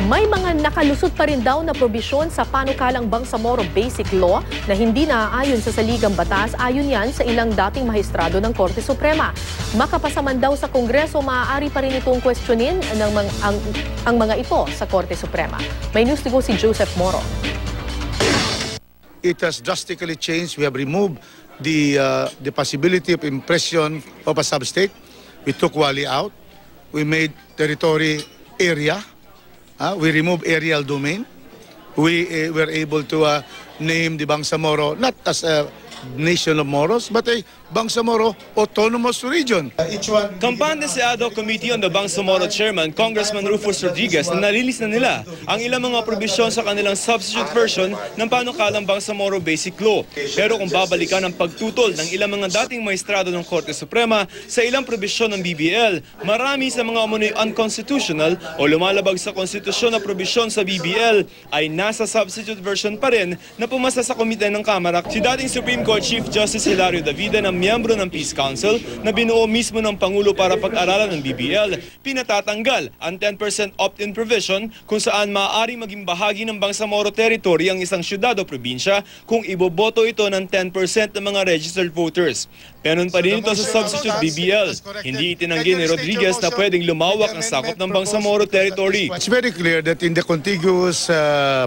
May mga nakalusot pa rin daw na probisyon sa panukalang Bangsamoro Basic Law na hindi naaayon sa saligang batas. Ayon yan sa ilang dating mahistrado ng Korte Suprema. Makapasaman daw sa Kongreso, maaari pa rin itong questionin ang mga ito sa Korte Suprema. May news to go si Joseph Moro. It has drastically changed. We have removed the possibility of impression of a sub-state. We took Wali out. We made territory area. We removed aerial domain. We were able to name the Bangsamoro not as a nation of Moros, but a Bangsamoro autonomous region. Kampanya sa Ad Hoc Committee on the Bangsamoro Chairman, Congressman Rufus Rodriguez, na narilis na nila ang ilang mga probisyon sa kanilang substitute version ng panukalang Bangsamoro Basic Law. Pero kung babalikan ang pagtutol ng ilang mga dating maestrado ng Korte Suprema sa ilang probisyon ng BBL, marami sa mga umunoy unconstitutional o lumalabag sa konstitusyon na probisyon sa BBL ay nasa substitute version pa rin na pumasa sa komite ng Kamara. Si dating Supreme Court Chief Justice Hilario Davida na miyembro ng Peace Council na binuo mismo ng Pangulo para pag-aralan ng BBL, pinatatanggal ang 10% opt-in provision kung saan maaari maging bahagi ng Bangsamoro Territory ang isang syudad o probinsya kung iboboto ito ng 10% ng mga registered voters. Meron pa rin ito sa substitute BBL. Hindi itinanggi ni Rodriguez na pwedeng lumawak ang sakop ng Bangsamoro Territory. It's very clear that in the contiguous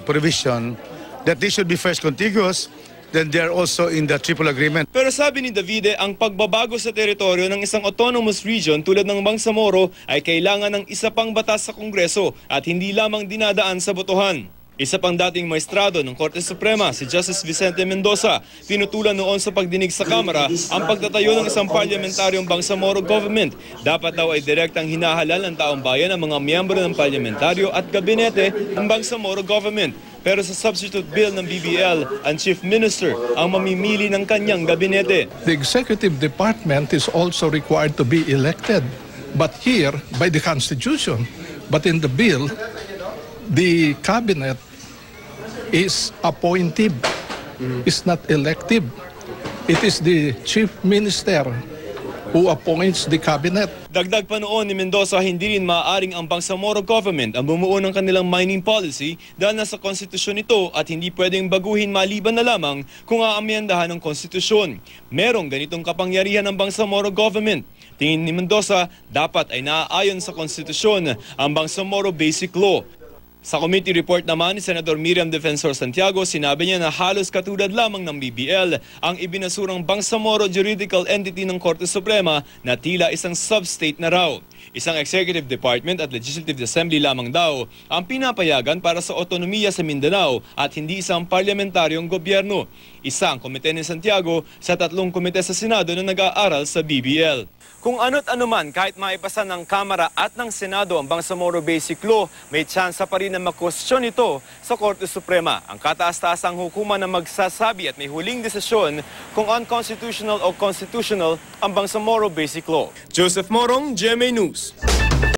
provision that they should be first contiguous, then they are also in the triple agreement. Pero sabi ni Davide, ang pagbabago sa teritoryo ng isang autonomous region tulad ng Bangsamoro ay kailangan ng isa pang batas sa Kongreso at hindi lamang dinadaan sa botohan. Isa pang dating maestrado ng Korte Suprema, si Justice Vicente Mendoza, pinutulan noon sa pagdinig sa Kamara ang pagtatayo ng isang parlamentaryong Bangsamoro government. Dapat daw ay direktang hinahalal ng taong bayan ang mga miyembro ng parlamentaryo at gabinete ng Bangsamoro government. Pero sa substitute bill ng BBL, ang Chief Minister ang mamimili ng kanyang gabinete. The executive department is also required to be elected, but here by the Constitution. But in the bill, the cabinet is appointed, is not elective. It is the Chief Minister who appoints the cabinet. Dagdag pa noon ni Mendoza, hindi rin maaaring ang Bangsamoro government ang bumuo ng kanilang mining policy dahil nasa konstitusyon ito at hindi pwedeng baguhin maliban na lamang kung aamyendahan ng konstitusyon. Merong ganitong kapangyarihan ng Bangsamoro government. Tingin ni Mendoza, dapat ay naaayon sa konstitusyon ang Bangsamoro Basic Law. Sa committee report naman ni Senador Miriam Defensor Santiago, sinabi niya na halos katulad lamang ng BBL ang ibinasurang Bangsamoro Juridical Entity ng Korte Suprema na tila isang sub-state na raw. Isang executive department at legislative assembly lamang daw ang pinapayagan para sa otonomiya sa Mindanao at hindi isang parlamentaryong gobyerno. Isa ang komite ni Santiago sa 3 komite sa Senado na nag-aaral sa BBL. Kung ano't anuman, kahit maipasa ng Kamara at ng Senado ang Bangsamoro Basic Law, may tsansa pa rin na makwestiyon ito sa Korte Suprema. Ang kataas-taasang hukuman na magsasabi at may huling desisyon kung unconstitutional o constitutional ang Bangsamoro Basic Law. Joseph Morong, GMA News.